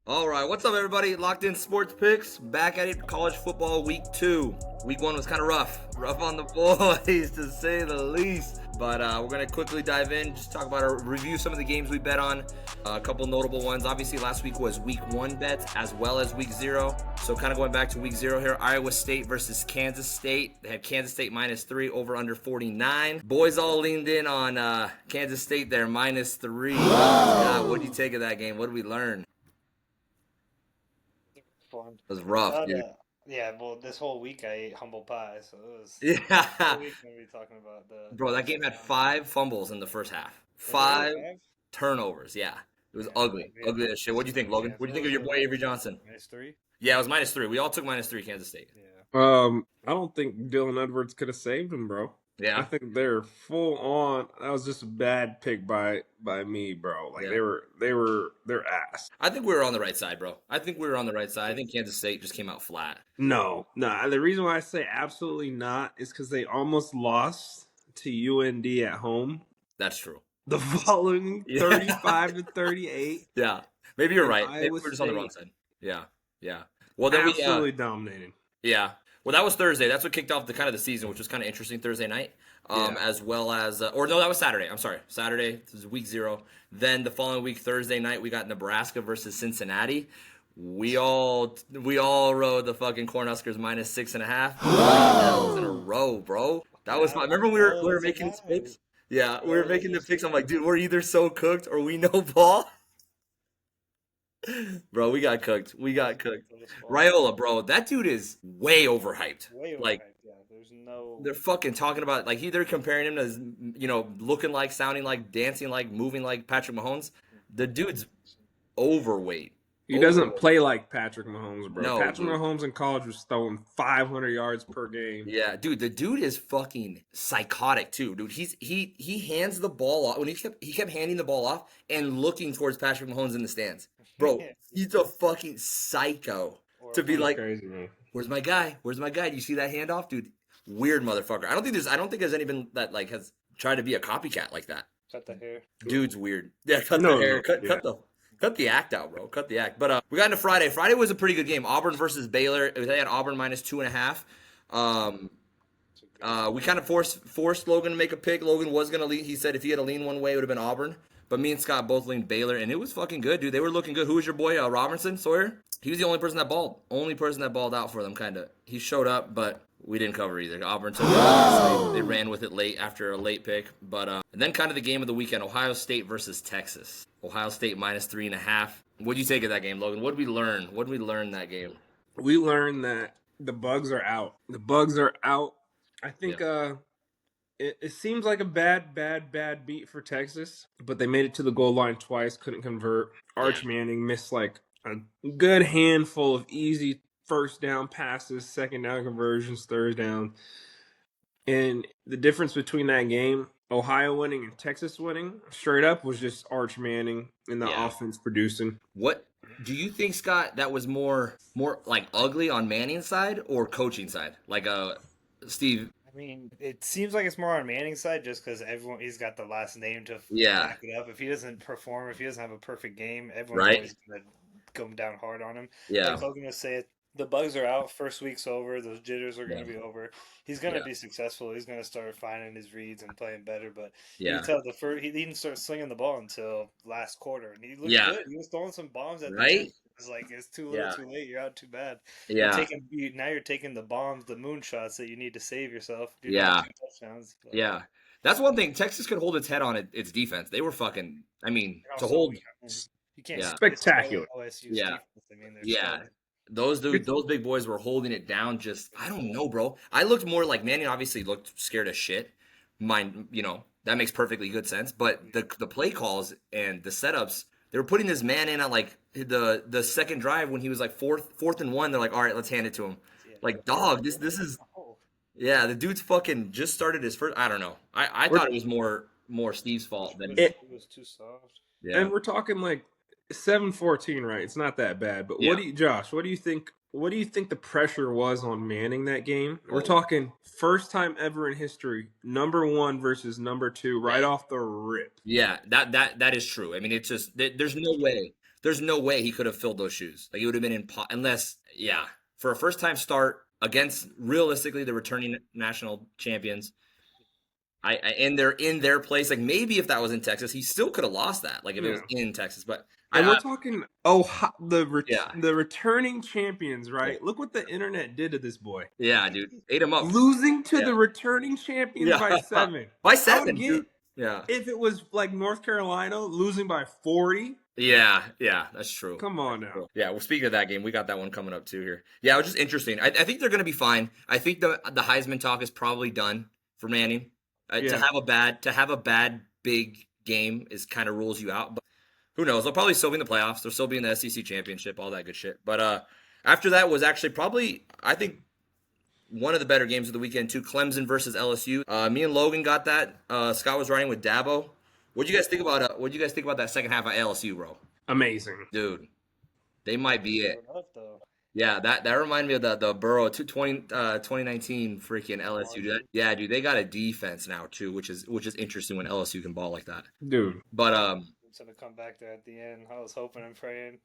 All right, what's up, everybody? Locked in sports picks, back at it. College football week 2. Week 1 was kind of rough on the boys to say the least. But we're gonna quickly dive in, just talk about our review some of the games we bet on. A couple notable ones. Obviously, last week was week 1 bets as well as week 0. So kind of going back to week 0 here, Iowa State versus Kansas State. They had Kansas State -3 over under 49. Boys all leaned in on Kansas State there -3. What do you take of that game? What did we learn? Fun. It was rough, dude. Yeah, well, this whole week I ate humble pie, so it was the whole Yeah. week gonna be talking about Bro, the that ups game and had downs. 5 fumbles in the first half. Was it really 5 five? turnovers. Yeah. It was Yeah, ugly. we had Ugly as shit. What'd you think, Logan? yeah. So What'd you what think of was your the boy Avery Johnson? -3? Yeah, it was -3. We all took -3 Kansas State. Yeah. I don't think Dylan Edwards could have saved him, bro. I Yeah. think they're full on. That was just a bad pick by me, bro. Like Yeah. they're ass. I think we were on the right side, bro. I think we were on the right side. I think Kansas State just came out flat. No. The reason why I say absolutely not is because they almost lost to UND at home That's true. the following Yeah. 35-38. Yeah. Maybe you're And right. Maybe Iowa we're just on the wrong State side. Yeah. Yeah. Well, then absolutely dominating. yeah. Well, that was Thursday. That's what kicked off the kind of the season, which was kind of interesting Thursday night. Yeah. As well as, or no, that was Saturday. I'm sorry, Saturday. This was week 0. Then the following week, Thursday night, we got Nebraska versus Cincinnati. We all rode the fucking Cornhuskers -6.5 L's in a row, bro. That was fun. Remember we were making these picks? Yeah, we were making the picks. I'm like, dude, we're either so cooked or we know ball. Bro, we got cooked. We got cooked. Raiola, bro, that dude is way overhyped. Way Like, overhyped. Yeah, there's no. they're fucking talking about like they're comparing him to looking like, sounding like, dancing like, moving like Patrick Mahomes. The dude's overweight. He doesn't play like Patrick Mahomes, bro. No, Patrick dude. Mahomes in college was throwing 500 yards per game. Yeah, dude, the dude is fucking psychotic too, dude. He hands the ball off when he kept handing the ball off and looking towards Patrick Mahomes in the stands. Bro, Yeah. he's a fucking psycho to be He's like, crazy, man. "Where's my guy? Where's my guy? Do you see that handoff, dude? Weird motherfucker. I don't think there's anyone that like has tried to be a copycat like that. Cut the hair. Dude's weird. Yeah, cut No, the hair, no, cut yeah. cut the act out, bro. Cut the act. But we got into Friday. Friday was a pretty good game. Auburn versus Baylor. They had Auburn -2.5. We kind of forced Logan to make a pick. Logan was gonna lean. He said if he had to lean one way, it would have been Auburn. But me and Scott both leaned Baylor, and it was fucking good, dude. They were looking good. Who was your boy, Robinson Sawyer? He was the only person that balled. Only person that balled out for them, kind of. He showed up, but we didn't cover either. Auburn took it. They ran with it late after a late pick. But and then kind of the game of the weekend, Ohio State versus Texas. Ohio State -3.5. What'd you take of that game, Logan? What did we learn? What did we learn that game? We learned that the bugs are out. The bugs are out. I think it seems like a bad beat for Texas, but they made it to the goal line twice, couldn't convert. Arch Manning missed like a good handful of easy first down passes, second down conversions, third down. And the difference between that game, Ohio winning and Texas winning, straight up was just Arch Manning and the Yeah. offense producing. What do you think, Scott? That was more like ugly on Manning's side or coaching side? Like Steve. I mean, it seems like it's more on Manning's side just because he's got the last name to Yeah. back it up. If he doesn't perform, if he doesn't have a perfect game, everyone's Right. always gonna come down hard on him. Yeah. Like Hogan was saying, the bugs are out. First week's over. Those jitters are gonna Yeah. be over. He's gonna Yeah. be successful. He's gonna start finding his reads and playing better. But you Yeah. can tell he didn't start slinging the ball until last quarter, and he looked Yeah. good. He was throwing some bombs at the Right? end. It's like it's too little, Yeah. too late. You're out too bad. Yeah. Now you're taking the bombs, the moon shots that you need to save yourself. You're Yeah. down 2 touchdowns. But, Yeah. That's one thing. Texas could hold its head on its defense. They were fucking. I mean, and to also, hold. you can't Yeah. Spectacular. OSU's Yeah. defense. I mean, they're Yeah. solid. Those big boys were holding it down. Just I don't know, bro. I looked more like Manning. Obviously, looked scared as shit. Mind, that makes perfectly good sense. But the play calls and the setups, they were putting this man in on like the second drive when he was like fourth and 1. They're like, all right, let's hand it to him. Yeah. Like, dog, this is Oh, yeah. The dude's fucking just started his first. I don't know. I thought it was more Steve's fault than it was too soft. yeah. And we're talking like 7-14, right? It's not that bad. But Yeah. Josh, what do you think the pressure was on Manning that game? We're Oh. talking first time ever in history, number 1 versus number 2, right off the rip. Yeah, that is true. I mean, it's just there's no way. there's no way he could have filled those shoes. Like it would have been unless, for a first time start against realistically the returning national champions. And they're in their place. Like maybe if that was in Texas, he still could have lost that. Like if it was in Texas, but and we're talking the returning champions, right? Yeah. Look what the internet did to this boy. Yeah, dude, ate him up, losing to the returning champions by 7. By 7, dude. Yeah. If it was like North Carolina losing by 40. Yeah, that's true. Come on now. Yeah, well, speaking of that game, we got that one coming up too here. Yeah, it was just interesting. I think they're going to be fine. I think the Heisman talk is probably done for Manning. To have a bad big game is kind of rules you out. But who knows? They'll probably still be in the playoffs. They'll still be in the SEC championship, all that good shit. But after that was actually probably, I think, one of the better games of the weekend too. Clemson versus LSU. Me and Logan got that. Scott was riding with Dabo. What'd you guys think about that second half of LSU, bro? Amazing, dude. They might be it. Yeah, that reminded me of the Burrow 2019 freaking LSU. Dude. Yeah, dude, they got a defense now too, which is interesting when LSU can ball like that, dude. But it's gonna come back there at the end. I was hoping and praying.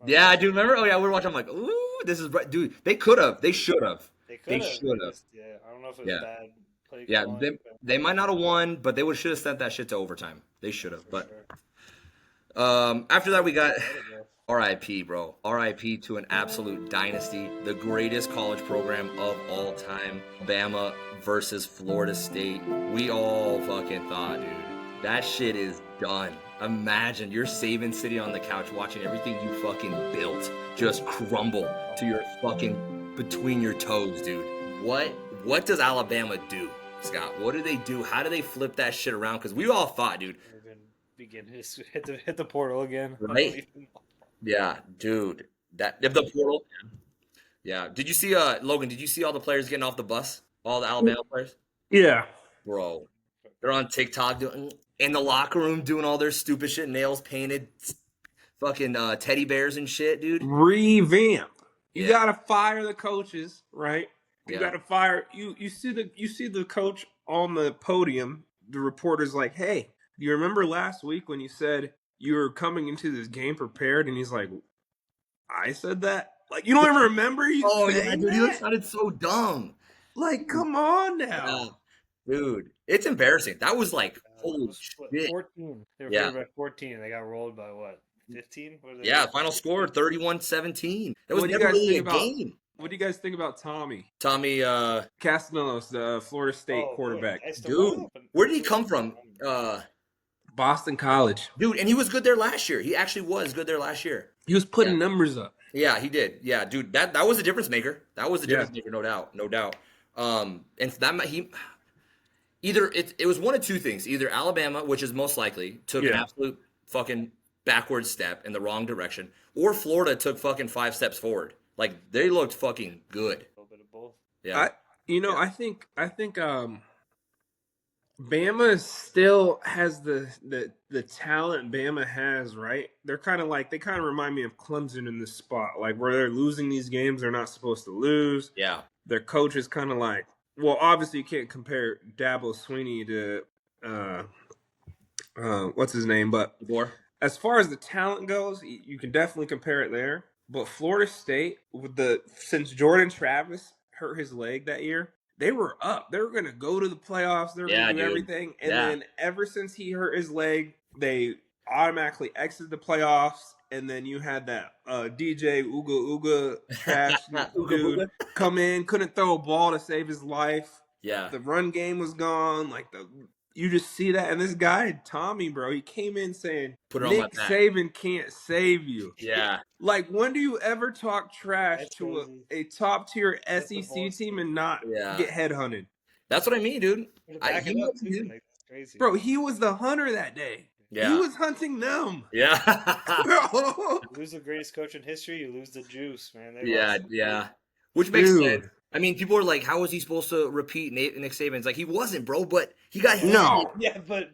Yeah, I do remember. Oh yeah, we were watching. I'm like, ooh, this is right, dude. They could have. They should have. They should have. Yeah, I don't know if it was bad play. Yeah, they might not have won, but they should have sent that shit to overtime. They should have. But after that, we got. RIP, bro. RIP to an absolute dynasty. The greatest college program of all time. Bama versus Florida State. We all fucking thought, dude, that shit is done. Imagine you're Saban sitting on the couch watching everything you fucking built just crumble to your fucking between your toes, dude. What does Alabama do, Scott? What do they do? How do they flip that shit around? Because we all thought, dude. Hit the portal again. Right? Yeah, dude. That if the portal. Yeah. Did you see Logan, did you see all the players getting off the bus? All the Alabama players? Yeah. Bro. They're on TikTok in the locker room doing all their stupid shit, nails painted, fucking teddy bears and shit, dude. Revamp. You gotta fire the coaches, right? You gotta fire you see the coach on the podium, the reporter's like, hey, do you remember last week when you said you were coming into this game prepared? And he's like, I said that? Like, you don't even remember? Dude, he sounded so dumb. Like, come on now. Dude, it's embarrassing. That was like, holy shit. 14. They were favored by 14, and they got rolled by what? 15? Final score 31-17. That was never really a game. What do you guys think about Tommy Castellanos, the Florida State quarterback? Dude, where did he come from? Boston College. Dude, and he was good there last year. He actually was good there last year. He was putting numbers up. Yeah, he did. Yeah, dude, that was a difference maker. That was a difference maker, no doubt. And that it was one of two things. Either Alabama, which is most likely, took an absolute fucking backward step in the wrong direction, or Florida took fucking 5 steps forward. Like, they looked fucking good. A little bit of both. Yeah. I think Bama still has the talent Bama has, right? They kind of remind me of Clemson in this spot, like where they're losing these games they're not supposed to lose. Yeah. Their coach is kind of like, well, obviously you can't compare Dabo Swinney to what's his name, but as far as the talent goes, you can definitely compare it there. But Florida State, since Jordan Travis hurt his leg that year, they were up. They were going to go to the playoffs. They were going to do everything. And then ever since he hurt his leg, they automatically exited the playoffs. And then you had that DJ Uga trash dude come in, couldn't throw a ball to save his life. Yeah. The run game was gone. You just see that. And this guy, Tommy, bro, he came in saying, Nick Saban can't save you. Yeah. Like, when do you ever talk trash to a top-tier SEC team and not get headhunted? That's what I mean, dude. Bro, he was the hunter that day. Yeah. He was hunting them. Yeah. You lose the greatest coach in history, you lose the juice, man. Yeah. Which makes sense. I mean, people are like, how was he supposed to repeat Nick Saban? It's like, he wasn't, bro, but he got handed. No. Yeah, but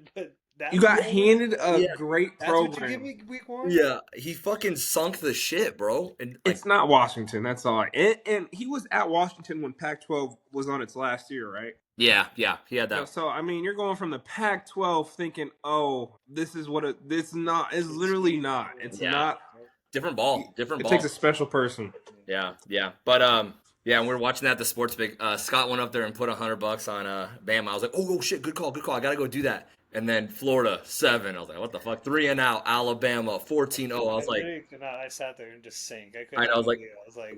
you got handed a great program. That's what you give me week 1? Yeah, he fucking sunk the shit, bro. And it's not Washington, that's all. And he was at Washington when Pac-12 was on its last year, right? Yeah, he had that. So I mean, you're going from the Pac-12 thinking, oh, this is what it's not. It's literally not. It's not. Different ball. Different It ball. takes a special person. Yeah. But yeah, and we were watching that at the sports pick. Scott went up there and put $100 on Bama. I was like, oh shit, good call. I gotta go do that. And then Florida 7. I was like, what the fuck? 3 and out. Alabama 14-0. I was like, I sat there and just sank. I I couldn't was like, believe it. I was like,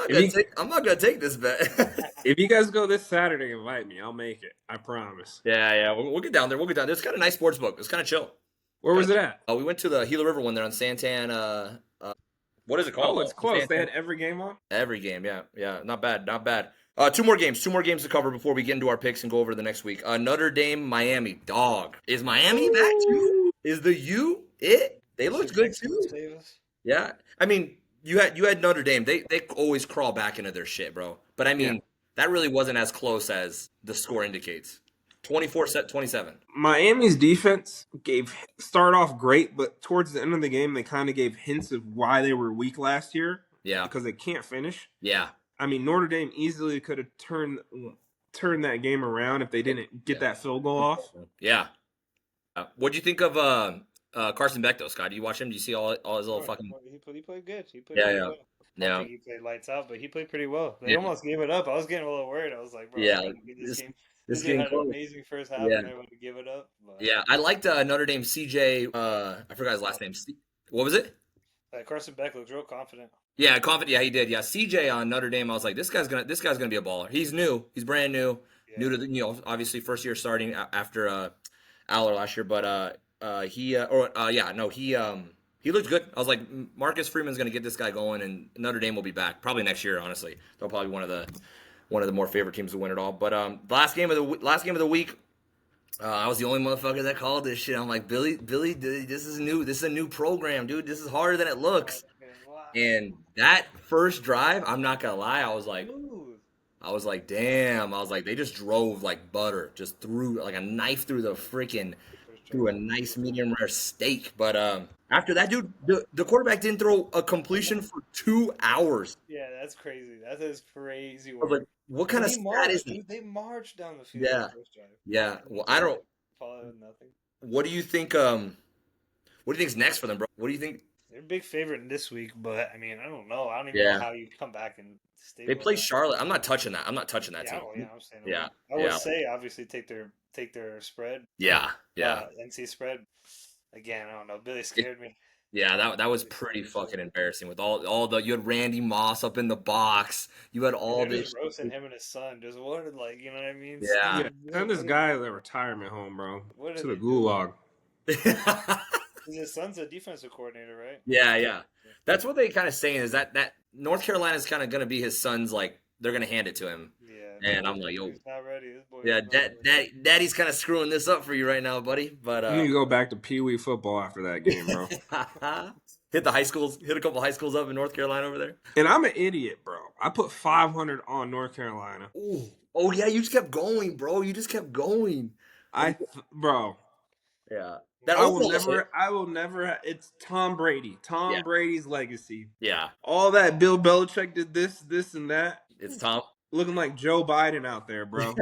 If you I'm not gonna take this bet. if you guys go this Saturday, invite me. I'll make it. I promise. Yeah, we'll get down there. It's got a nice sports book. It's kind of chill. Where was it at? We went to the Gila River one there on Santan. What is it called? Oh, it's close. Santan. They had every game on. Every game, yeah, not bad. Two more games to cover before we get into our picks and go over the next week. Notre Dame, Miami, dog. Is Miami back too? Is the U it? They looked good too. Yeah, I mean, you had Notre Dame. They always crawl back into their shit, bro. But I mean, that really wasn't as close as the score indicates. 24-27. Miami's defense started off great, but towards the end of the game, they kind of gave hints of why they were weak last year. Yeah, because they can't finish. Yeah, I mean, Notre Dame easily could have turned that game around if they didn't get that field goal off. Yeah. What'd you think of Carson Beck though, Scott? Do you watch him? Do you see all his little fucking? He played good. He played Yeah. well. I don't think he played lights out, but he played pretty well. They almost gave it up. I was getting a little worried. I was like, bro, this game had an amazing first half, and they would give it up. But... Yeah, I liked Notre Dame CJ. I forgot his last name. What was it? Carson Beck looks real confident. Yeah, confident. Yeah, he did. Yeah, CJ on Notre Dame. I was like, this guy's gonna be a baller. He's new. He's brand new. Yeah. New to the obviously first year starting after Aller last year, but he looked good. I was like, Marcus Freeman's gonna get this guy going, and Notre Dame will be back probably next year. Honestly, they'll probably be one of the more favorite teams to win it all. But the last game of the week, I was the only motherfucker that called this shit. I'm like, Billy, this is new. This is a new program, dude. This is harder than it looks. And that first drive, I'm not gonna lie, I was like, damn. I was like, they just drove like butter, just threw like a knife through a nice medium rare steak. But after that, dude, the quarterback didn't throw a completion for 2 hours. Yeah, that's crazy. That is crazy. I was like, what kind of stat is it? They marched down the field. Yeah, the first drive. Yeah. Well, I don't. Nothing. What do you think? What do you think's next for them, bro? What do you think? They're a big favorite in this week, but I mean, I don't know. I don't even know how you come back and stay. They play Charlotte. I'm not touching that. I'm not touching that team. I'm saying. Yeah. I would say obviously take their spread. Yeah. NC spread. Again, I don't know. Billy scared me. Yeah, that was pretty fucking embarrassing with all the you had Randy Moss up in the box. You had all this roasting him and his son. Just wanted like, you know what I mean? Yeah. Send this guy to the retirement home, bro. To the gulag. His son's a defensive coordinator, right? Yeah. That's what they kind of saying is that North Carolina's kind of going to be his son's, like, they're going to hand it to him. Yeah. And I'm like, yo. He's not ready. This boy Daddy's kind of screwing this up for you right now, buddy. But you need to go back to Pee Wee football after that game, bro. Hit a couple high schools up in North Carolina over there. And I'm an idiot, bro. I put 500 on North Carolina. Ooh. Oh, yeah, you just kept going, bro. You just kept going. Bro. Yeah. I will never. It's Tom Brady. Tom Brady's legacy. Yeah. All that Bill Belichick did this, and that. It's Tom. Looking like Joe Biden out there, bro.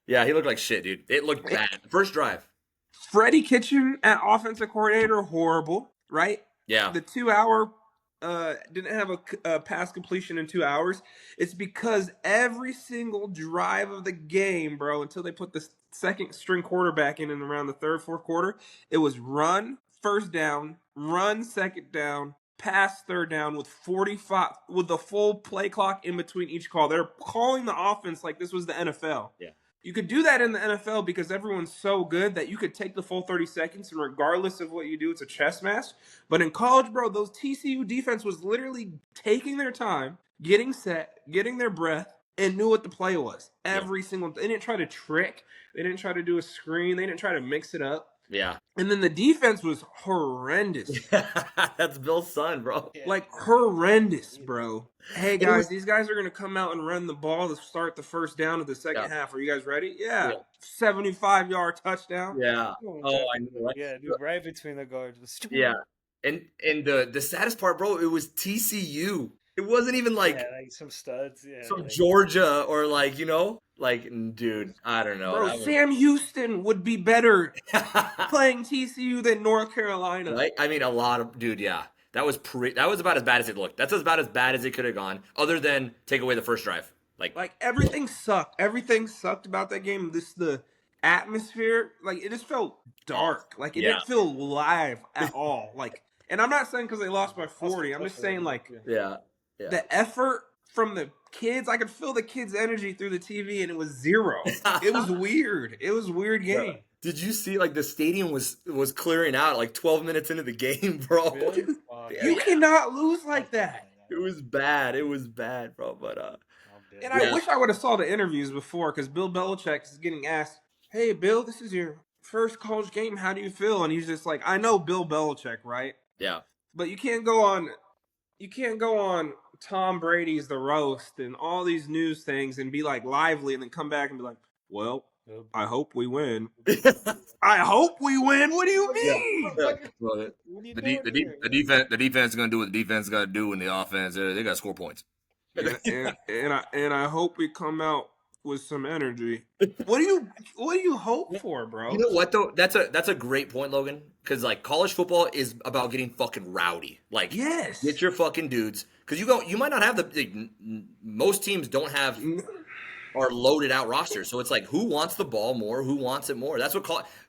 Yeah, he looked like shit, dude. It looked bad. First drive. Freddie Kitchen at offensive coordinator, horrible, right? Yeah. The 2 hour didn't have a pass completion in 2 hours. It's because every single drive of the game, bro, until they put the second string quarterback in and around the third, fourth quarter, it was run first down, run second down, pass third down with 45 with the full play clock in between each call. They're calling the offense like this was the NFL. Yeah. You could do that in the NFL because everyone's so good that you could take the full 30 seconds and regardless of what you do, it's a chess match. But in college, bro, those TCU defense was literally taking their time, getting set, getting their breath, and knew what the play was. Every single. They didn't try to trick. They didn't try to do a screen. They didn't try to mix it up. Yeah. And then the defense was horrendous. That's Bill's son, bro. Like, horrendous, bro. Hey, guys, these guys are going to come out and run the ball to start the first down of the second half. Are you guys ready? Yeah. 75-yard touchdown. Yeah. Oh, I know. Right? Yeah, dude, right between the guards. Yeah. And the saddest part, bro, it was TCU. It wasn't even like some studs. Yeah, some Georgia or like dude, I don't know. Bro, Sam Houston would be better playing TCU than North Carolina. Right? I mean, a lot of dude. Yeah, that was about as bad as it looked. That's about as bad as it could have gone. Other than take away the first drive. Like everything sucked. Everything sucked about that game. The atmosphere, like it just felt dark. Like it didn't feel live at all. Like, and I'm not saying because they lost by 40. I'm just saying like the effort from the kids. I could feel the kids' energy through the TV, and it was zero. It was weird. It was a weird game. Yeah. Did you see like the stadium was clearing out like 12 minutes into the game, bro? Really? You cannot lose like that. It was bad. It was bad, bro. But and I wish I would have saw the interviews before because Bill Belichick is getting asked, "Hey, Bill, this is your first college game. How do you feel?" And he's just like, "I know Bill Belichick, right? Yeah. But you can't go on Tom Brady's The Roast and all these news things and be like lively and then come back and be like, well, I hope we win." I hope we win. What do you mean? Yeah. Well, the defense is gonna do what the defense is gonna do, and the offense they gotta score points. and I hope we come out with some energy. What do you hope for, bro? You know what though? That's a great point, Logan. Because like college football is about getting fucking rowdy. Like, yes, get your fucking dudes. Because you might not have most teams don't have are loaded out rosters. So it's like who wants the ball more? Who wants it more? That's what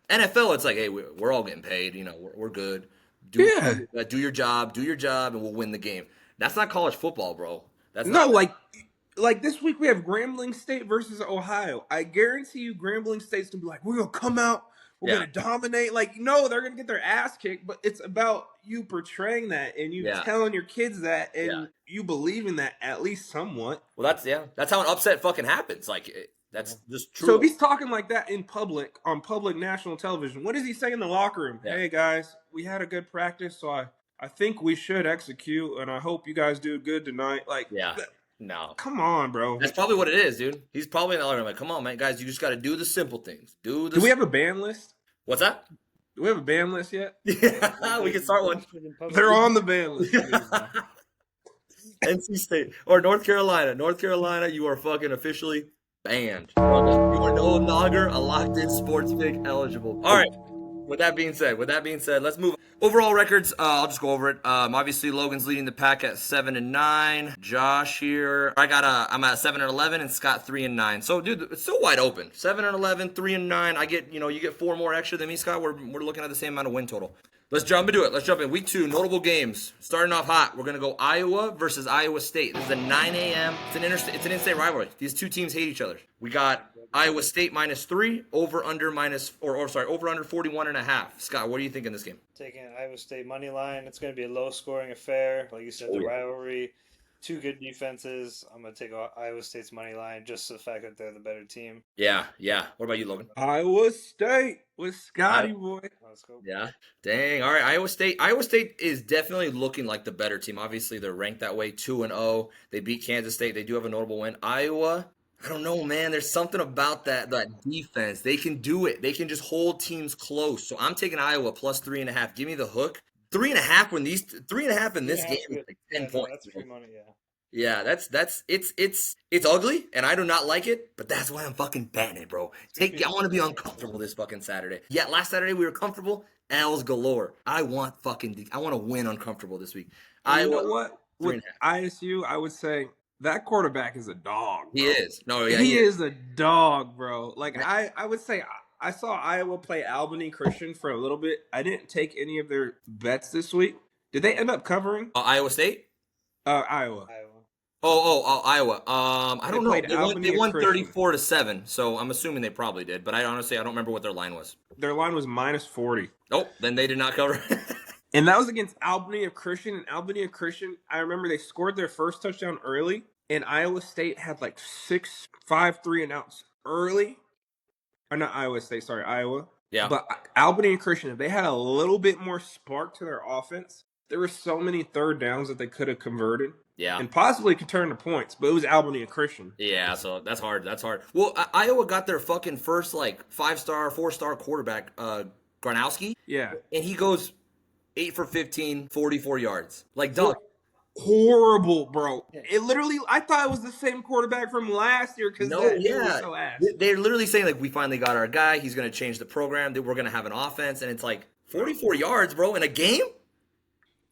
NFL. It's like, hey, we're all getting paid. You know, we're good. Do your job, and we'll win the game. That's not college football, bro. That's not like this week we have Grambling State versus Ohio. I guarantee you Grambling State's gonna be like, we're gonna come out, we're gonna dominate. Like, no, they're gonna get their ass kicked, but it's about you portraying that and you telling your kids that and you believe in that at least somewhat. Well, that's how an upset fucking happens. Like that's just true. So if he's talking like that in public on public national television, what does he say in the locker room? Yeah. Hey guys, we had a good practice, so I think we should execute, and I hope you guys do good tonight. Like, no. Come on, bro. That's probably what it is, dude. He's probably in the locker room like, come on, man, guys, you just got to do the simple things. Do we have a ban list? What's that? Do we have a ban list yet? Yeah, we can start one. They're on the ban list. NC State or North Carolina. North Carolina, you are fucking officially banned. You are no longer a locked-in sports pick eligible. All right. With that being said, let's move on. Overall records, I'll just go over it. Obviously, Logan's leading the pack at 7-9. Josh here, I'm at 7-11, and Scott 3-9. So, dude, it's still wide open. 7-11, 3-9. You get 4 more extra than me, Scott. We're looking at the same amount of win total. Let's jump into it. Week 2, notable games. Starting off hot, we're gonna go Iowa versus Iowa State. This is a 9 a.m. It's an in-state rivalry. These two teams hate each other. We got Iowa State -3, over under 41.5. Scott, what do you think in this game? Taking Iowa State money line. It's going to be a low-scoring affair. Like you said, rivalry, 2 good defenses. I'm going to take Iowa State's money line just the fact that they're the better team. Yeah. What about you, Logan? Iowa State with Scotty boy. Let's go. Yeah. Dang. All right. Iowa State is definitely looking like the better team. Obviously, they're ranked that way, 2-0. They beat Kansas State. They do have a notable win. Iowa, I don't know, man. There's something about that defense. They can do it. They can just hold teams close. So I'm taking Iowa plus 3.5. Give me the hook. 3.5 in this game is like 10 points. That's free money, Yeah, it's ugly, and I do not like it, but that's why I'm fucking betting it, bro. I want to be uncomfortable this fucking Saturday. Yeah, last Saturday we were comfortable. L's galore. I want to win uncomfortable this week. You know what? With ISU, I would say that quarterback is a dog. Bro. He is. No, yeah, he is a dog, bro. Like I would say I saw Iowa play Albany Christian for a little bit. I didn't take any of their bets this week. Did they end up covering? Iowa State? Iowa. Iowa. I don't know. They won 34-7, so I'm assuming they probably did. But I don't remember what their line was. Their line was -40. Oh, then they did not cover. And that was against Albany of Christian. And Albany of Christian, I remember they scored their first touchdown early. And Iowa State had like 6, 5, 3 and outs early. Or not Iowa State, sorry, Iowa. Yeah. But Albany and Christian, if they had a little bit more spark to their offense, there were so many third downs that they could have converted. Yeah. And possibly could turn to points. But it was Albany and Christian. Yeah, so that's hard. Well, Iowa got their fucking first 5-star, 4-star quarterback, Gronowski. Yeah. And he goes 8 for 15, 44 yards. Like, dog. horrible, bro. It literally, I thought it was the same quarterback from last year because that dude was so ass. They're literally saying, like, we finally got our guy. He's going to change the program. That we're going to have an offense. And it's like 44 yards, bro, in a game?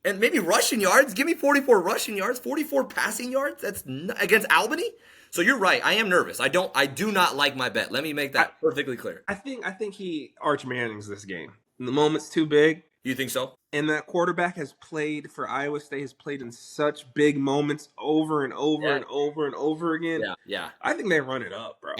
And maybe rushing yards. Give me 44 rushing yards, 44 passing yards. That's against Albany. So you're right. I am nervous. I do not like my bet. Let me make that perfectly clear. I think he Arch Manning's this game. The moment's too big. You think so? And that quarterback has played for Iowa State, has played in such big moments over and over and over and over again. Yeah. I think they run it up, bro.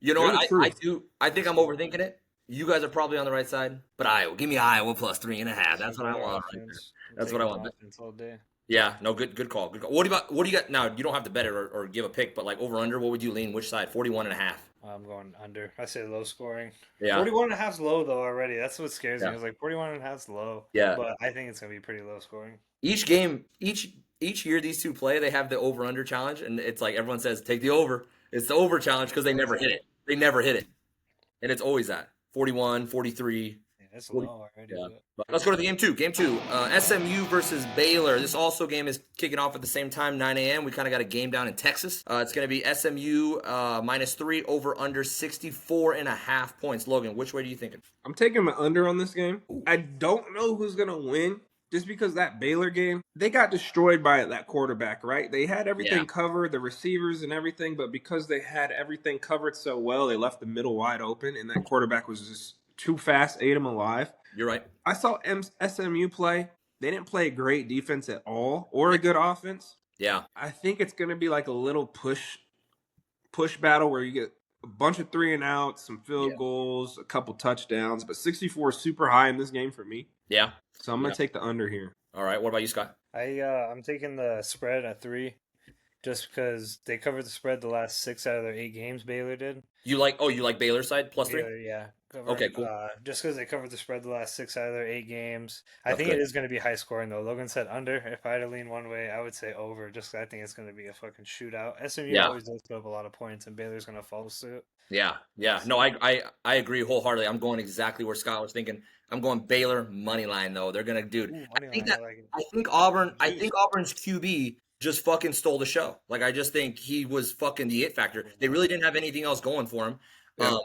You know what? I do. I think I'm overthinking it. You guys are probably on the right side, but Iowa. Give me Iowa plus 3.5. That's what I want. Right there. That's what I want. All day. Yeah, no, good call. Good call. What do you got now? You don't have to bet it or give a pick, but like over under, what would you lean? Which side? 41.5. I'm going under. I say low scoring. Yeah. 41.5 is low though already. That's what scares me. I was like 41.5 is low. Yeah. But I think it's gonna be pretty low scoring. Each game, each year these two play, they have the over under challenge, and it's like everyone says take the over. It's the over challenge because they never hit it. They never hit it, and it's always that 41, 43. It's low already. Yeah. Let's go to the game two. Game two, SMU versus Baylor. This also game is kicking off at the same time, 9 a.m. We kind of got a game down in Texas. It's going to be SMU -3 over under 64.5 points. Logan, which way are you thinking? I'm taking my under on this game. I don't know who's going to win just because that Baylor game, they got destroyed by that quarterback, right? They had everything covered, the receivers and everything, but because they had everything covered so well, they left the middle wide open, and that quarterback was just too fast, ate him alive. You're right. I saw SMU play. They didn't play great defense at all or a good offense. Yeah. I think it's going to be like a little push battle where you get a bunch of 3-and-outs, some field goals, a couple touchdowns. But 64 is super high in this game for me. Yeah. So I'm going to take the under here. All right. What about you, Scott? I'm taking the spread at 3 just because they covered the spread the last 6 out of their 8 games, Baylor did. You like Baylor side +3? Yeah. Okay, cool. Just because they covered the spread the last 6 out of their 8 games. I think it is going to be high scoring, though. Logan said under. If I had to lean one way, I would say over, just because I think it's going to be a fucking shootout. SMU always does put up a lot of points, and Baylor's going to follow suit. Yeah. No, I agree wholeheartedly. I'm going exactly where Scott was thinking. I'm going Baylor money line, though. They're going to, dude. I think Auburn's QB just fucking stole the show. Like, I just think he was fucking the it factor. They really didn't have anything else going for him. Yeah.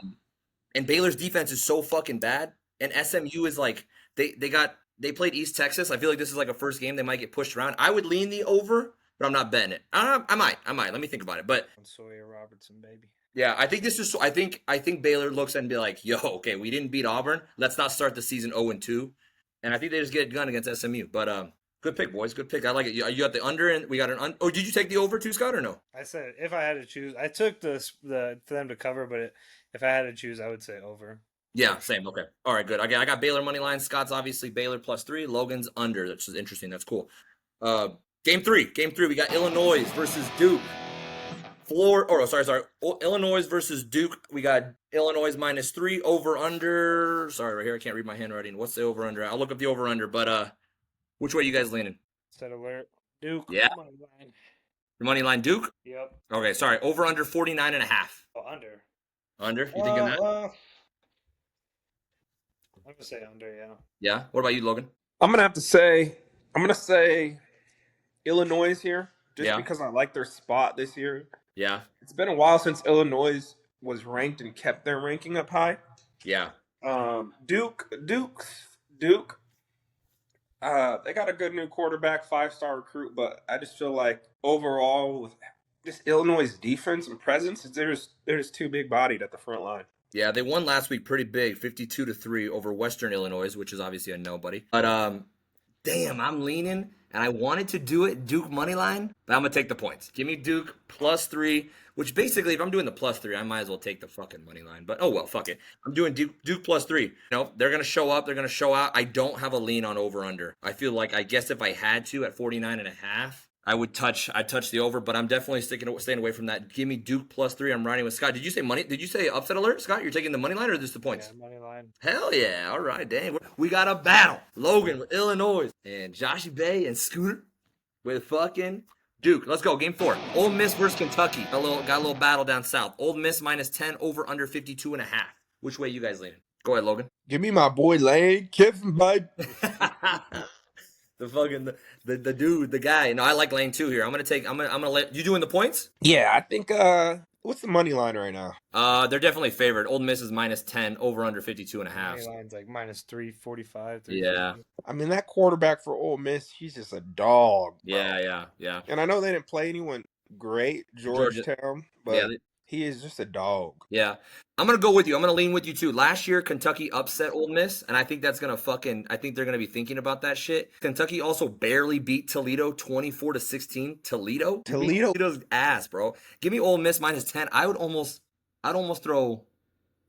And Baylor's defense is so fucking bad. And SMU is like, they played East Texas. I feel like this is like a first game. They might get pushed around. I would lean the over, but I'm not betting it. I might. Let me think about it. But Sawyer Robertson, baby. Yeah, I think this is. I think Baylor looks and be like, yo, okay, we didn't beat Auburn. Let's not start the season 0-2. And I think they just get it done against SMU. But good pick, boys. Good pick. I like it. You got the under, and we got an. Oh, did you take the over too, Scott, or no? I said if I had to choose, I took the for them to cover, but if I had to choose, I would say over. Yeah, same. Okay. All right, good. I got Baylor money line. Scott's obviously Baylor +3. Logan's under. That's just interesting. That's cool. Game three. We got Illinois versus Duke. Illinois versus Duke. We got Illinois -3 over under. Sorry, right here. I can't read my handwriting. What's the over under? I'll look up the over under. But which way are you guys leaning? Set alert. Duke. Yeah. Money line Duke. Yep. Okay. Sorry. Over under 49.5. Oh, under. Under. You thinking that? I'm gonna say under. Yeah. Yeah. What about you, Logan? I'm gonna say Illinois here, just because I like their spot this year. Yeah. It's been a while since Illinois was ranked and kept their ranking up high. Yeah. Duke. They got a good new quarterback, 5-star recruit, but I just feel like overall with just Illinois' defense and presence, they're just too big-bodied at the front line. Yeah, they won last week pretty big, 52-3 over Western Illinois, which is obviously a nobody. But damn, I'm leaning, and I wanted to do it Duke money line, but I'm gonna take the points. Give me Duke +3, which basically, if I'm doing the +3, I might as well take the fucking money line. But oh well, fuck it. I'm doing Duke +3. No, they're gonna show up. They're gonna show out. I don't have a lean on over under. I feel like I guess if I had to at 49.5. I'd touch the over, but I'm definitely staying away from that. Give me Duke +3. I'm riding with Scott. Did you say money? Did you say upset alert, Scott? You're taking the money line or just the points? Yeah, money line. Hell yeah! All right, dang. We got a battle. Logan with Illinois and Joshiebayy and Scooter with fucking Duke. Let's go. Game 4. Ole Miss versus Kentucky. Got a little battle down south. Ole Miss -10 over under 52.5. Which way you guys leaning? Go ahead, Logan. Give me my boy Lane Kiffin, babe. the dude, the guy. No, I like Lane 2 here. I'm gonna let you doing the points. Yeah, I think. What's the money line right now? They're definitely favored. Old Miss is -10, over under 52.5. Money line's like -345, Yeah. 350. I mean, that quarterback for Ole Miss, he's just a dog, bro. Yeah. And I know they didn't play anyone great, Georgia. Georgetown, Yeah. but he is just a dog. Yeah. I'm gonna go with you. I'm gonna lean with you too. Last year, Kentucky upset Ole Miss, and I think that's gonna I think they're gonna be thinking about that shit. Kentucky also barely beat Toledo 24-16. Toledo beat Toledo's ass, bro. Give me Ole Miss -10. I'd almost throw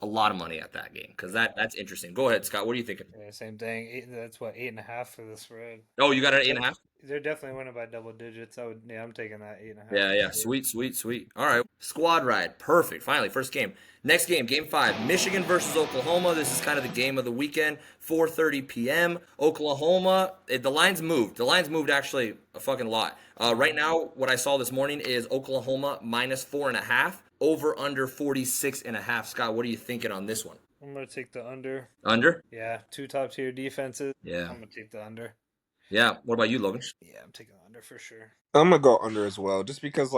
a lot of money at that game because that's interesting. Go ahead, Scott. What are you thinking? Yeah, same thing. That's what 8.5 for the spread. Oh, you got it at 8.5? They're definitely winning by double digits. I'm taking that 8.5. Yeah. Sweet. All right. Squad ride. Perfect. Finally, first game. Next game, game 5. Michigan versus Oklahoma. This is kind of the game of the weekend. 4:30 p.m. Oklahoma. The lines moved. The lines moved actually a fucking lot. Right now, what I saw this morning is Oklahoma -4.5. Over under 46.5. Scott, what are you thinking on this one? I'm gonna take the under. Under? Yeah, 2 top tier defenses. Yeah. I'm gonna take the under. Yeah. What about you, Logan? Yeah, I'm taking the under for sure. I'm gonna go under as well, just because,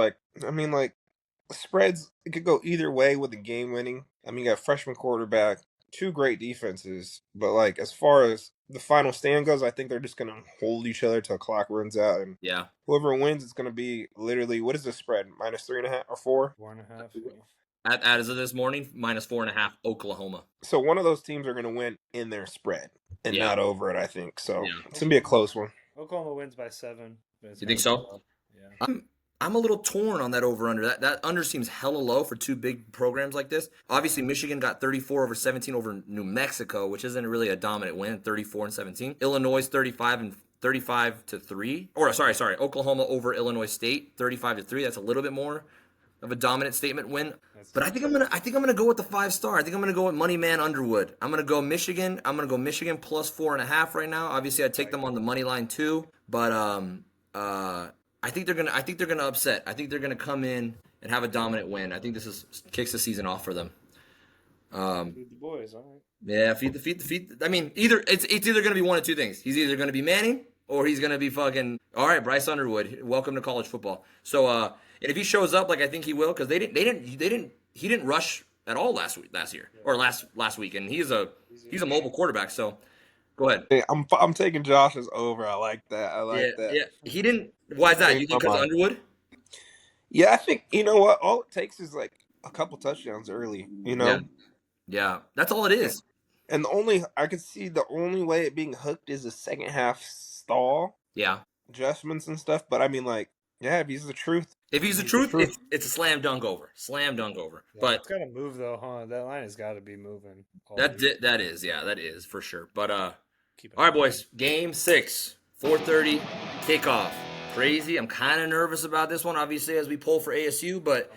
spreads, it could go either way with the game winning. I mean, you got freshman quarterback, 2 great defenses, but as far as the final stand goes, I think they're just gonna hold each other till clock runs out, and Yeah. whoever wins, it's gonna be literally, what is the spread? -3.5 or 4? 4.5. As of this morning, -4.5 Oklahoma. So one of those teams are gonna win in their spread and not over it, I think. So it's gonna be a close one. Oklahoma wins by 7. You think so? Yeah. I'm a little torn on that over under. That under seems hella low for 2 big programs like this. Obviously, Michigan got 34-17 over New Mexico, which isn't really a dominant win, 34-17. Illinois 35-3. Or sorry, Oklahoma over Illinois State, 35-3. That's a little bit more of a dominant statement win. But I think I'm gonna go with the 5-star. I think I'm gonna go with Money Man Underwood. I'm gonna go Michigan. I'm gonna go Michigan +4.5 right now. Obviously, I'd take them on the money line too. But I think they're gonna upset. I think they're gonna come in and have a dominant win. I think this kicks the season off for them. Feed the boys, all right. Yeah, feed the. I mean, it's either gonna be one of 2 things. He's either gonna be Manning or he's gonna be fucking. All right, Bryce Underwood. Welcome to college football. So, and if he shows up like I think he will, because he didn't rush at all last year or last week, and he's a mobile quarterback. So, go ahead. Hey, I'm taking Josh's over. I like that. Yeah, he didn't. Why is that? You think because Underwood? Yeah, I think, you know what? All it takes is a couple touchdowns early. Yeah, that's all it is. And I can see the only way it being hooked is a second half stall. Yeah. Adjustments and stuff. But I mean, if he's the truth. If he's the truth, it's a slam dunk over. Slam dunk over. Yeah, but it's got to move though, huh? That line has got to be moving. That is for sure. But all right, boys. Game 6, 4:30 kickoff. Crazy. I'm kind of nervous about this one, obviously, as we pull for ASU, but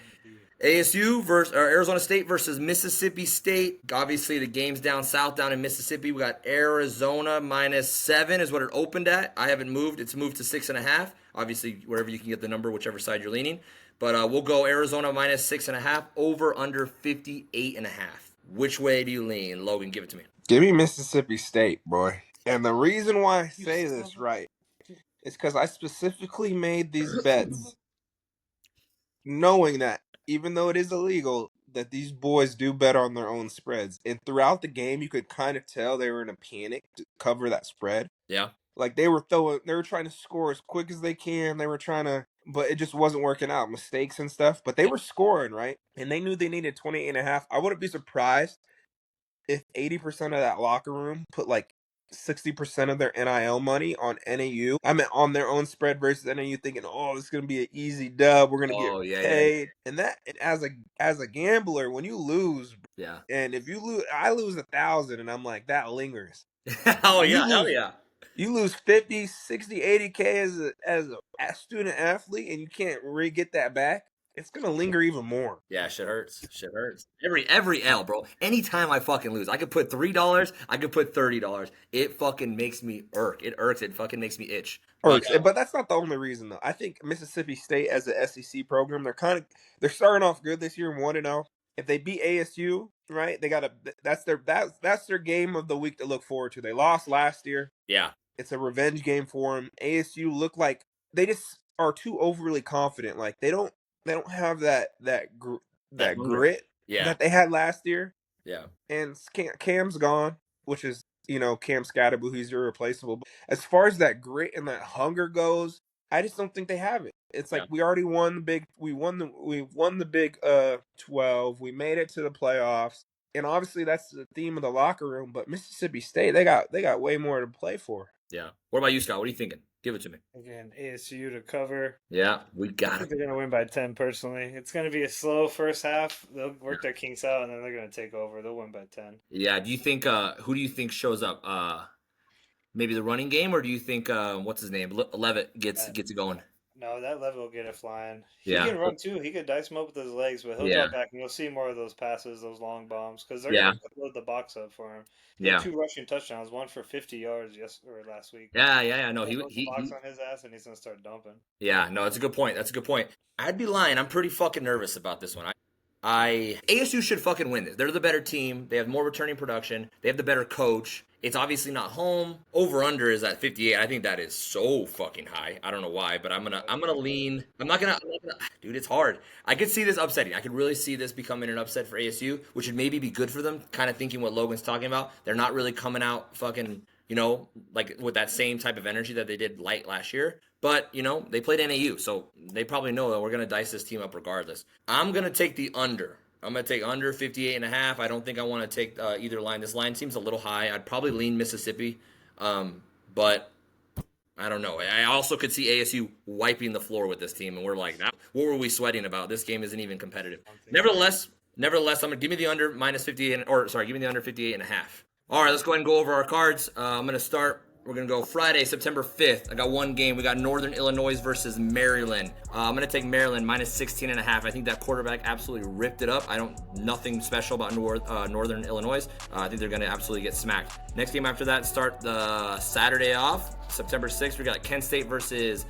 ASU versus Arizona State versus Mississippi State. Obviously, the game's down south, down in Mississippi. We got Arizona -7 is what it opened at. I haven't moved. It's moved to 6.5. Obviously, wherever you can get the number, whichever side you're leaning. But we'll go Arizona -6.5, over under 58.5. Which way do you lean? Logan, give it to me. Give me Mississippi State, boy. And the reason why I say this right is because I specifically made these bets knowing that even though it is illegal, that these boys do bet on their own spreads. And throughout the game, you could kind of tell they were in a panic to cover that spread. Yeah. They were trying to score as quick as they can. But it just wasn't working out. Mistakes and stuff. But they were scoring, right? And they knew they needed 28.5. I wouldn't be surprised if 80% of that locker room put 60% of their NIL money on NAU. I mean, on their own spread versus NAU, thinking, "Oh, this is gonna be an easy dub. We're gonna get paid." Yeah. And that, as a gambler, when you lose, and if you lose, I lose 1,000, and I'm like, that lingers. Hell yeah. You lose 50, 60, 80K as a student athlete, and you can't really get that back. It's gonna linger even more. Yeah, shit hurts. Every L, bro. Anytime I fucking lose, I could put $3, I could put $30. It fucking makes me irk. It irks. It fucking makes me itch. But that's not the only reason though. I think Mississippi State as an SEC program, they're starting off good this year, 1-0. If they beat ASU, right, that's their game of the week to look forward to. They lost last year. Yeah. It's a revenge game for them. ASU look like they just are too overly confident. Like they don't have that hunger. grit Yeah. that they had last year. Yeah. And Cam's gone, which is, Cam Scatterboo, he's irreplaceable. But as far as that grit and that hunger goes, I just don't think they have it. It's like we already won we won the Big 12. We made it to the playoffs. And obviously that's the theme of the locker room, but Mississippi State, they got way more to play for. Yeah. What about you, Scott? What are you thinking? Give it to me. Again, ASU to cover. Yeah, we I got think it. they're going to win by 10 personally. It's going to be a slow first half. They'll work their kinks out, and then they're going to take over. They'll win by 10. Yeah. Do you think? Who do you think shows up? Maybe the running game, or do you think what's his name? Levitt gets it going? No, that level will get it flying. He Yeah. can run too. He could dice him up with his legs, but he'll drop back, and you'll see more of those passes, those long bombs, because they're going to load the box up for him. He had 2 rushing touchdowns, one for 50 yards last week. Yeah. No, he box on his ass, and he's going to start dumping. Yeah, no, that's a good point. I'd be lying. I'm pretty fucking nervous about this one. ASU should fucking win this. They're the better team. They have more returning production. They have the better coach. It's obviously not home. Over under is at 58. I think that is so fucking high. I don't know why, but I'm gonna lean. I'm not gonna. Dude, it's hard. I could see this upsetting. I could really see this becoming an upset for ASU, which would maybe be good for them. Kind of thinking what Logan's talking about. They're not really coming out fucking, like with that same type of energy that they did light last year. But, they played NAU, so they probably know that we're going to dice this team up regardless. I'm going to take the under. I'm going to take under 58.5. I don't think I want to take either line. This line seems a little high. I'd probably lean Mississippi, but I don't know. I also could see ASU wiping the floor with this team, and we're like, what were we sweating about? This game isn't even competitive. Nevertheless, I'm going to give me the under minus 58, give me the under 58.5. All right, let's go ahead and go over our cards. I'm going to start. We're going to go Friday, September 5th. I got one game. We got Northern Illinois versus Maryland. I'm going to take Maryland minus 16.5. I think that quarterback absolutely ripped it up. Nothing special about Northern Illinois. I think they're going to absolutely get smacked. Next game after that, start the Saturday off. September 6th, we got Kent State versus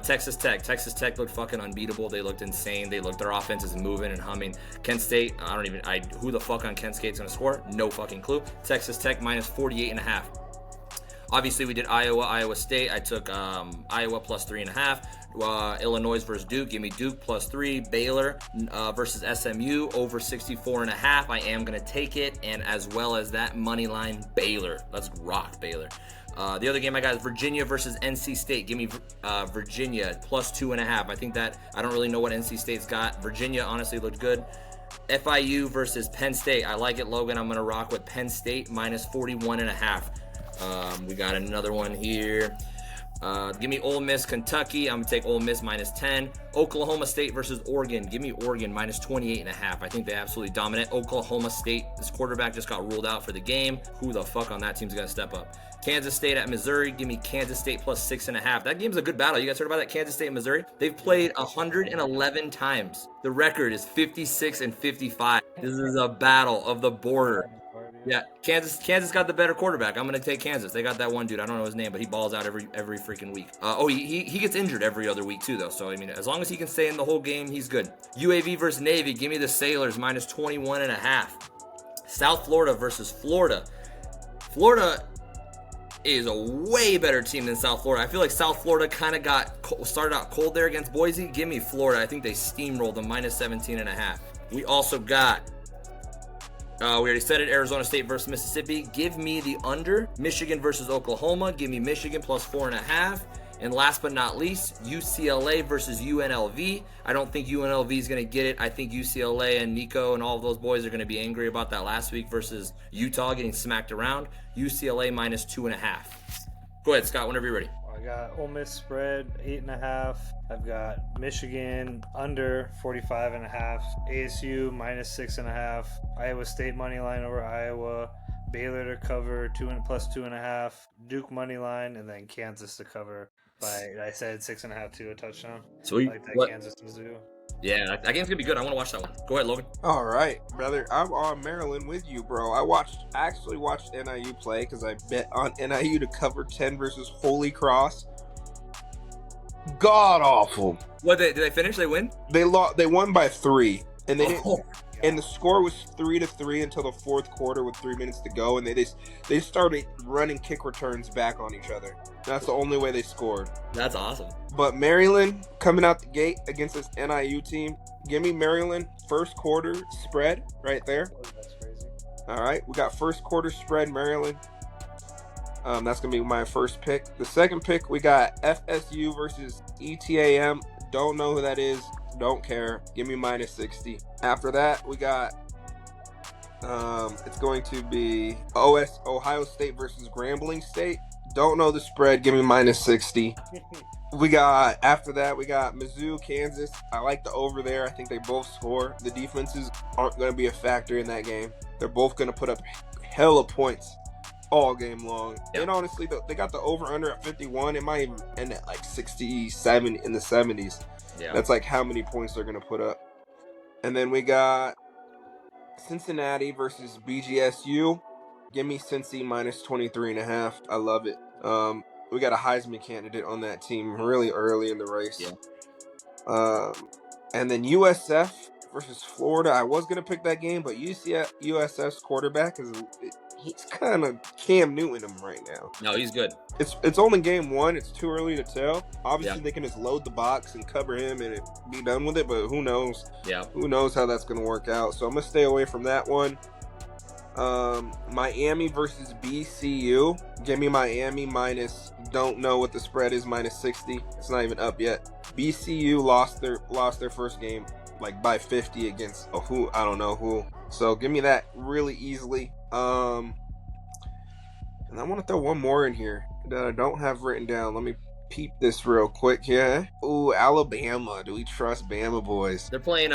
Texas Tech. Texas Tech looked fucking unbeatable. They looked insane. Their offense is moving and humming. Kent State, who the fuck on Kent State's going to score? No fucking clue. Texas Tech minus 48.5. Obviously, we did Iowa State. I took Iowa plus 3.5. Illinois versus Duke. Give me Duke plus 3. Baylor versus SMU over 64.5. I am going to take it. And as well as that money line, Baylor. Let's rock Baylor. The other game I got is Virginia versus NC State. Give me Virginia plus 2.5. I think that I don't really know what NC State's got. Virginia honestly looked good. FIU versus Penn State. I like it, Logan. I'm going to rock with Penn State minus 41.5. We got another one here. Give me Ole Miss, Kentucky. I'm going to take Ole Miss minus 10. Oklahoma State versus Oregon. Give me Oregon minus 28.5. I think they absolutely dominate. Oklahoma State, this quarterback just got ruled out for the game. Who the fuck on that team's going to step up? Kansas State at Missouri. Give me Kansas State plus 6.5. That game's a good battle. You guys heard about that? Kansas State and Missouri? They've played 111 times. The record is 56-55. This is a battle of the border. Yeah, Kansas got the better quarterback. I'm going to take Kansas. They got that one dude. I don't know his name, but he balls out every freaking week. He gets injured every other week too, though. So, as long as he can stay in the whole game, he's good. UAV versus Navy. Give me the Sailors minus 21.5. South Florida versus Florida. Florida is a way better team than South Florida. I feel like South Florida kind of started out cold there against Boise. Give me Florida. I think they steamrolled them minus 17.5. We also got... we already said it, Arizona State versus Mississippi. Give me the under. Michigan versus Oklahoma. Give me Michigan plus 4.5. And last but not least, UCLA versus UNLV. I don't think UNLV is going to get it. I think UCLA and Nico and all of those boys are going to be angry about that last week versus Utah getting smacked around. UCLA minus 2.5. Go ahead, Scott, whenever you're ready. I got Ole Miss spread 8.5. I've got Michigan under 45.5. ASU minus 6.5. Iowa State money line over Iowa. Baylor to cover plus 2.5. Duke money line, and then Kansas to cover by, I said 6.5 to a touchdown. Sweet. Like that Kansas Mizzou. Yeah, that game's gonna be good. I want to watch that one. Go ahead, Logan. All right, brother. I'm on Maryland with you, bro. I actually watched NIU play because I bet on NIU to cover 10 versus Holy Cross. God awful. What did they finish? They win? They won by 3, and they didn't. And the score was 3-3 until the fourth quarter with 3 minutes to go, and they started running kick returns back on each other. That's the only way they scored. That's awesome. But Maryland coming out the gate against this NIU team. Give me Maryland first quarter spread right there. That's crazy. All right, we got first quarter spread Maryland. That's gonna be my first pick. The second pick we got FSU versus ETAM. Don't know who that is. Don't care. Give me -60. After that, we got it's going to be Ohio State versus Grambling State. Don't know the spread. Give me -60. After that, we got Mizzou, Kansas. I like the over there. I think they both score. The defenses aren't going to be a factor in that game. They're both going to put up hella points all game long. Yep. And honestly, they got the over-under at 51. It might even end at like 67 in the 70s. Yeah. That's like how many points they're going to put up. And then we got Cincinnati versus BGSU. Give me Cincy -23.5. I love it. We got a Heisman candidate on that team really early in the race. Yeah. And then USF versus Florida. I was going to pick that game, but USF's quarterback he's kind of Cam Newton right now. No, he's good. It's only game one. It's too early to tell. Obviously, they can just load the box and cover him and be done with it, but who knows? Yeah. Who knows how that's going to work out? So I'm going to stay away from that one. Miami versus BCU. Give me Miami don't know what the spread is, -60. It's not even up yet. BCU lost their first game like by 50 against I don't know who. So give me that really easily. And I want to throw one more in here that I don't have written down. Let me peep this real quick here. Ooh, Alabama. Do we trust Bama boys? They're playing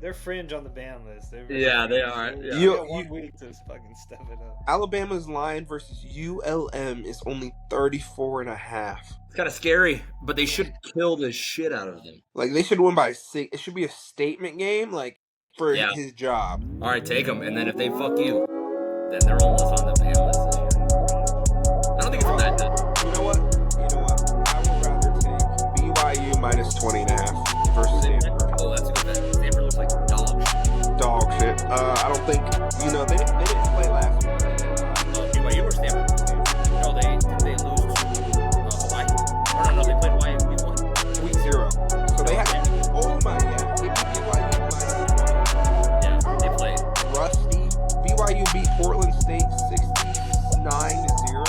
they're fringe on the ban list. They are. Yeah. You got 1 week to fucking step it up. Alabama's line versus ULM is only 34.5. It's kind of scary, but they should kill the shit out of them. Like they should win by 6. It should be a statement game, like for his job. All right, take them, and then if they fuck you, then they're almost on the ban list this year. I don't think it's that dumb. You know what? I would rather take BYU -20.5 versus Stanford. Oh, that's a good bet. Stanford looks like dog shit. Dog shit. I don't think they didn't play last week. BYU or Stanford? No, they lose to Hawaii. No, they played Hawaii week 1. Week 0. So they had. Oh my god! They beat BYU -20. Yeah, they played. Rusty. BYU beat Portland State 69-0.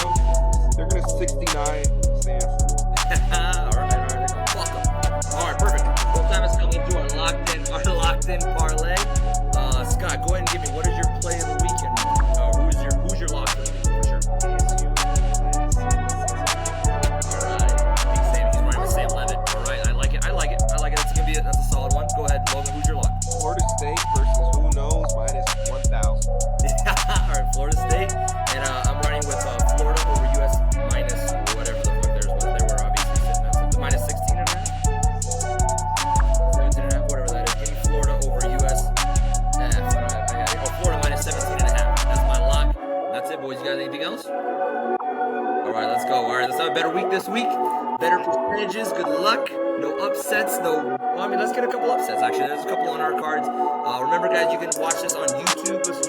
They're gonna 69 Stanford. All right. Fuck them. All right, perfect. Full time is coming to our locked in parlay. Scott, go ahead and give me what is your play of the weekend? Who's your lock for the week for sure? All right, Big Sam, he's running with Sam Levitt. All right, I like it. That's a solid one. Go ahead, Logan. Who's your lock? Florida State versus who knows -1,000. All right, Florida State, and I'm running with Florida over US minus whatever the fuck theirs was. They were obviously sitting at something -16.5, 17.5, whatever that is. Give me Florida over US. Florida -17.5. That's my lock. That's it, boys. You got anything else? All right, let's go. All right, let's have a better week this week. Better percentages. Good luck. No upsets. Let's get a couple upsets. Actually, there's a couple on our cards. Remember, guys, you can watch this on YouTube. Listen